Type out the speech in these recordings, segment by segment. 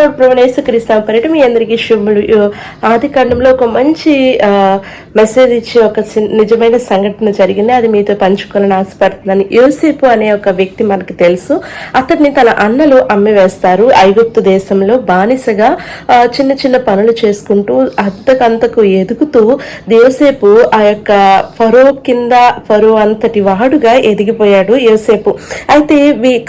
యేసుక్రీస్తు పరిట మీ అందరికీ శుభములు. ఆది కాండంలో ఒక మంచి మెసేజ్ ఇచ్చి ఒక నిజమైన సంఘటన జరిగింది. అది మీతో పంచుకోవాలని ఆశపడుతున్నాను. యోసేపు అనే ఒక వ్యక్తి మనకు తెలుసు. అతన్ని తన అన్నలు అమ్మి వేస్తారు. ఐగుప్తు దేశంలో బానిసగా చిన్న చిన్న పనులు చేసుకుంటూ అంతకంతకు ఎదుగుతూ యోసేపు ఆ యొక్క ఫరో అంతటి వాడుగా ఎదిగిపోయాడు యోసేపు. అయితే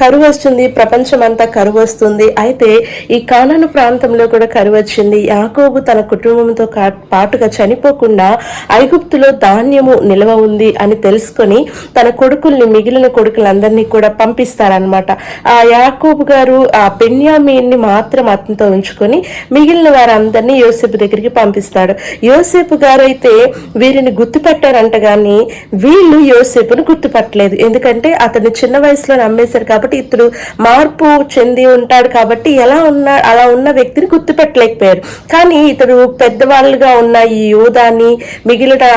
కరువు వస్తుంది, ప్రపంచం అంతా కరువు వస్తుంది. అయితే ఈ కానాను ప్రాంతంలో కూడా కరువు వచ్చింది. యాకోబు తన కుటుంబంతో పాటుగా చనిపోకుండా ఐగుప్తులో ధాన్యము నిల్వ ఉంది అని తెలుసుకొని తన కొడుకుల్ని, మిగిలిన కొడుకులందరినీ కూడా పంపిస్తారనమాట. ఆ యాకోబు గారు ఆ బెన్యామీన్ని మాత్రం అతనితో ఉంచుకొని మిగిలిన వారందరినీ యోసేపు దగ్గరికి పంపిస్తాడు. యోసేపు గారు అయితే వీరిని గుర్తుపెట్టారంట, గాని వీళ్ళు యోసేపును గుర్తుపట్టలేదు. ఎందుకంటే అతను చిన్న వయసులో నమ్మేశారు కాబట్టి, ఇతడు మార్పు చెంది ఉంటాడు కాబట్టి అలా ఉన్న వ్యక్తిని గుర్తుపెట్టలేకపోయారు. కానీ ఇతడు పెద్దవాళ్ళుగా ఉన్న ఈ యూదాని, మిగిలిన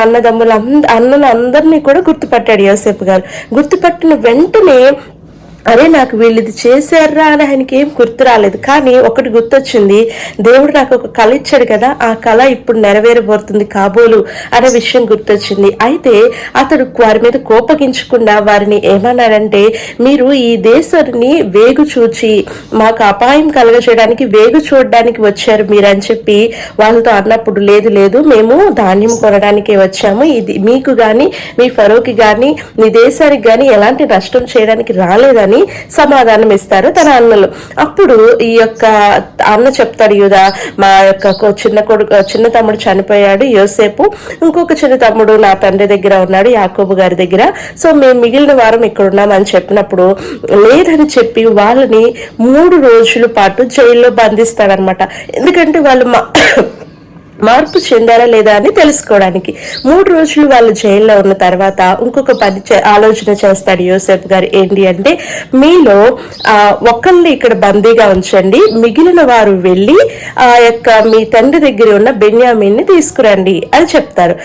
అన్నలు అందరినీ కూడా గుర్తుపట్టాడు యోసేపు గారు. గుర్తుపట్టిన వెంటనే అరే నాకు వీళ్ళు ఇది చేశారా అని ఆయనకి ఏం గుర్తు రాలేదు. కానీ ఒకటి గుర్తొచ్చింది, దేవుడు నాకు ఒక కళ ఇచ్చాడు కదా, ఆ కళ ఇప్పుడు నెరవేరబోతుంది కాబోలు అనే విషయం గుర్తొచ్చింది. అయితే అతడు వారి మీద కోపగించకుండా వారిని ఏమన్నాడంటే, మీరు ఈ దేశాన్ని వేగు చూచి మాకు అపాయం కలగజేయడానికి వేగు చూడడానికి వచ్చారు మీరు అని చెప్పి వాళ్ళతో అన్నప్పుడు, లేదు మేము ధాన్యం కొనడానికే వచ్చాము, ఇది మీకు గాని మీ ఫరోకి గాని మీ దేశానికి గాని ఎలాంటి నష్టం చేయడానికి రాలేదని సమాధానం ఇస్తారు తన అన్నలు. అప్పుడు ఈ యొక్క అన్న చెప్తాడు, యూదా మా యొక్క చిన్న తమ్ముడు చనిపోయాడు యోసేపు, ఇంకొక చిన్న తమ్ముడు నా తండ్రి దగ్గర ఉన్నాడు, యాకోబు గారి దగ్గర, సో మేము మిగిలిన వారం ఇక్కడ ఉన్నామని చెప్పినప్పుడు లేదని చెప్పి వాళ్ళని 3 రోజుల పాటు జైల్లో బంధిస్తాడనమాట. ఎందుకంటే వాళ్ళు మార్పు చెందారా లేదా అని తెలుసుకోవడానికి. 3 రోజులు వాళ్ళు జైల్లో ఉన్న తర్వాత ఇంకొక ఆలోచన చేస్తాడు యోసేపు గారు. ఏంటి అంటే, మీలో ఒకళ్ళని ఇక్కడ బందీగా ఉంచండి, మిగిలిన వారు వెళ్ళి ఆ యొక్క మీ తండ్రి దగ్గర ఉన్న బెన్యామీన్ని తీసుకురండి అని చెప్తారు.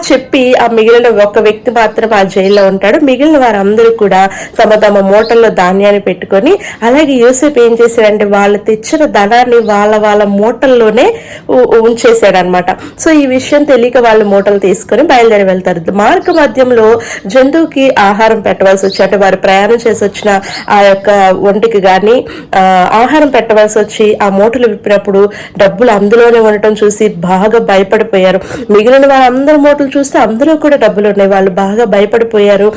చెప్పి ఆ మిగిలిన ఒక వ్యక్తి మాత్రం ఆ జైల్లో ఉంటాడు. మిగిలిన వారందరూ కూడా తమ తమ మూటల్లో ధాన్యాన్ని పెట్టుకొని, అలాగే యోసేపు ఏం చేశాడంటే వాళ్ళు తెచ్చిన ధనాన్ని వాళ్ళ మూటల్లోనే ఉంచేశాడు అనమాట. సో ఈ విషయం తెలియక వాళ్ళు మూటలు తీసుకొని బయలుదేరి వెళ్తారు. మార్గ మధ్యంలో జంతువుకి ఆహారం పెట్టవలసి వచ్చి, అంటే వారు ప్రయాణం చేసి వచ్చిన ఆ యొక్క ఒంటికి గాని ఆహారం పెట్టవలసి వచ్చి ఆ మూటలు విప్పినప్పుడు డబ్బులు అందులోనే ఉండటం చూసి బాగా భయపడిపోయారు. మిగిలిన వారందరూ మూటలు చూస్తే అందులో కూడా డబ్బులు ఉన్నాయి. వాళ్ళు బాగా భయపడిపోయారు.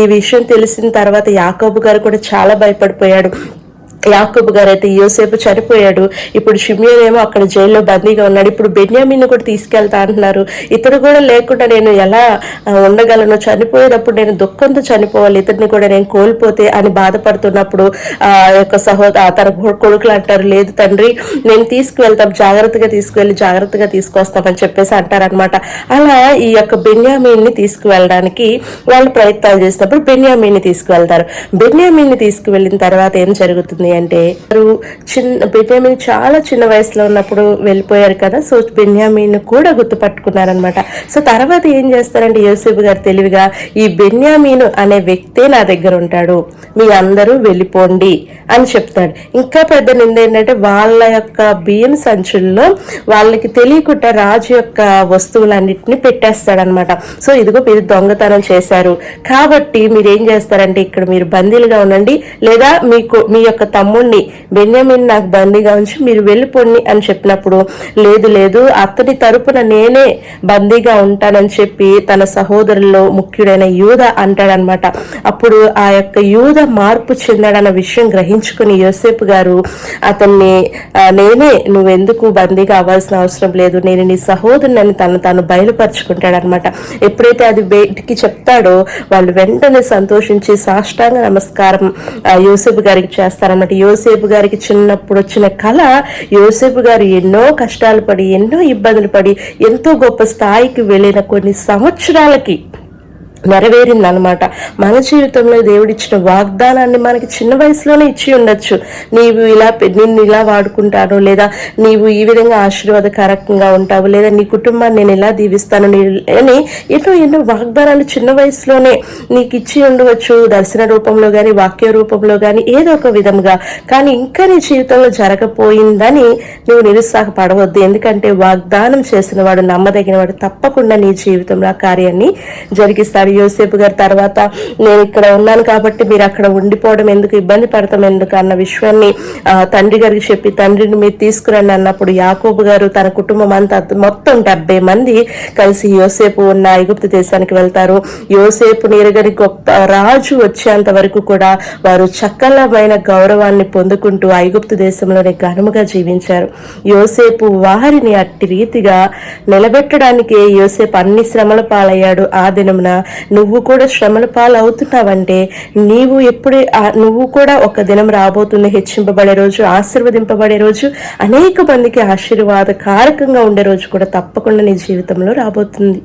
ఈ విషయం తెలిసిన తర్వాత యాకోబు గారు కూడా చాలా భయపడిపోయాడు. యాకోబు గారు అయితే యోసేపు చనిపోయాడు, ఇప్పుడు షిమ్యోను ఏమో అక్కడ జైల్లో బందీగా ఉన్నాడు, ఇప్పుడు బెన్యామీను కూడా తీసుకెళ్తా అంటున్నారు, ఇతడు కూడా లేకుండా నేను ఎలా ఉండగలను, చనిపోయేటప్పుడు నేను దుఃఖంతో చనిపోవాలి, ఇతడిని కూడా నేను కోల్పోతే అని బాధపడుతున్నప్పుడు ఆ యొక్క తన కొడుకులు అంటారు, లేదు తండ్రి నేను తీసుకువెళ్తాం, జాగ్రత్తగా తీసుకొస్తామని చెప్పేసి అంటారనమాట. అలా ఈ యొక్క బెన్యామీన్ని తీసుకువెళ్ళడానికి వాళ్ళు ప్రయత్నాలు చేసినప్పుడు బెన్యామీన్ని తీసుకువెళ్తారు. బెన్యామీన్ని తీసుకువెళ్ళిన తర్వాత ఏం జరుగుతుంది అంటే, బెన్యామీన్ చాలా చిన్న వయసులో ఉన్నప్పుడు వెళ్ళిపోయారు కదా, సో బెన్యామీన్ కూడా గుర్తుపట్టుకున్నారనమాట. సో తర్వాత ఏం చేస్తారంటే యోసేపు గారు తెలివిగా, ఈ బెన్యామీను అనే వ్యక్తే నా దగ్గర ఉంటాడు, మీ అందరూ వెళ్ళిపోండి అని చెప్తాడు. ఇంకా పెద్ద నింద ఏంటంటే, వాళ్ళ యొక్క బియ్యం సంచుల్లో వాళ్ళకి తెలియకుండా రాజు యొక్క వస్తువులన్నిటిని పెట్టేస్తాడనమాట. సో ఇదిగో మీరు దొంగతనం చేశారు కాబట్టి మీరు ఏం చేస్తారంటే, ఇక్కడ మీరు బందీలుగా ఉండండి, లేదా మీ యొక్క తమ్ముడిని బెన్యామీన్ నాకు బందీగా ఉంచి మీరు వెళ్ళిపోండి అని చెప్పినప్పుడు, లేదు అతని తరపున నేనే బందీగా ఉంటానని చెప్పి తన సహోదరుల్లో ముఖ్యుడైన యూదా అంటాడనమాట. అప్పుడు ఆ యొక్క యూదా మార్పు చెందాడన్న విషయం గ్రహించుకుని యోసేపు గారు అతన్ని, నువ్వెందుకు బందీగా అవ్వాల్సిన అవసరం లేదు, నేను నీ సహోదరుని అని తను బయలుపరుచుకుంటాడనమాట. ఎప్పుడైతే అది బయటికి చెప్తాడో వాళ్ళు వెంటనే సంతోషించి సాష్టాంగ నమస్కారం యోసేపు గారికి చేస్తారన్నమాట. యోసేపు గారికి చిన్నప్పుడు వచ్చిన కళ, యోసేపు గారు ఎన్నో కష్టాలు పడి, ఎన్నో ఇబ్బందులు పడి, ఎంతో గొప్ప స్థాయికి వెళ్ళిన కొన్ని సంవత్సరాలకి నెరవేరిందనమాట. మన జీవితంలో దేవుడిచ్చిన వాగ్దానాన్ని మనకి చిన్న వయసులోనే ఇచ్చి ఉండొచ్చు. నిన్ను ఇలా వాడుకుంటాను, లేదా నీవు ఈ విధంగా ఆశీర్వాదకరంగా ఉంటావు, లేదా నీ కుటుంబాన్ని నేను ఎలా దీవిస్తాను అని ఎన్నో వాగ్దానాలు చిన్న వయసులోనే నీకు ఇచ్చి ఉండవచ్చు, దర్శన రూపంలో కానీ వాక్య రూపంలో కానీ ఏదో ఒక విధంగా. కానీ ఇంకా నీ జీవితంలో జరగపోయిందని నువ్వు నిరుత్సాహపడవద్దు. ఎందుకంటే వాగ్దానం చేసిన వాడు, నమ్మదగిన వాడు, తప్పకుండా నీ జీవితంలో ఆ కార్యాన్ని జరిగిస్తాడు. యోసేపు గారి తర్వాత నేను ఇక్కడ ఉన్నాను కాబట్టి మీరు అక్కడ ఉండిపోవడం ఎందుకు, ఇబ్బంది పడతాం ఎందుకు అన్న విషయాన్ని తండ్రి గారికి చెప్పి తండ్రిని మీరు తీసుకురండి అన్నప్పుడు యాకోబు గారు తన కుటుంబం అంతా మొత్తం 70 మంది కలిసి యోసేపు ఉన్న ఐగుప్తు దేశానికి వెళ్తారు. యోసేపు ఎరగని గొప్ప రాజు వచ్చేంత వరకు కూడా వారు చక్కలమైన గౌరవాన్ని పొందుకుంటూ ఐగుప్తు దేశంలోనే ఘనముగా జీవించారు. యోసేపు వారిని అట్టి రీతిగా నిలబెట్టడానికి యోసేపు అన్ని శ్రమల పాలయ్యాడు. ఆ దినమున నువ్వు కూడా శ్రమల పాలు అవుతున్నావంటే నువ్వు కూడా ఒక దినం రాబోతుంది, హెచ్చింపబడే రోజు, ఆశీర్వదింపబడే రోజు, అనేక మందికి ఆశీర్వాదకారకంగా ఉండే రోజు కూడా తప్పకుండా నీ జీవితంలో రాబోతుంది.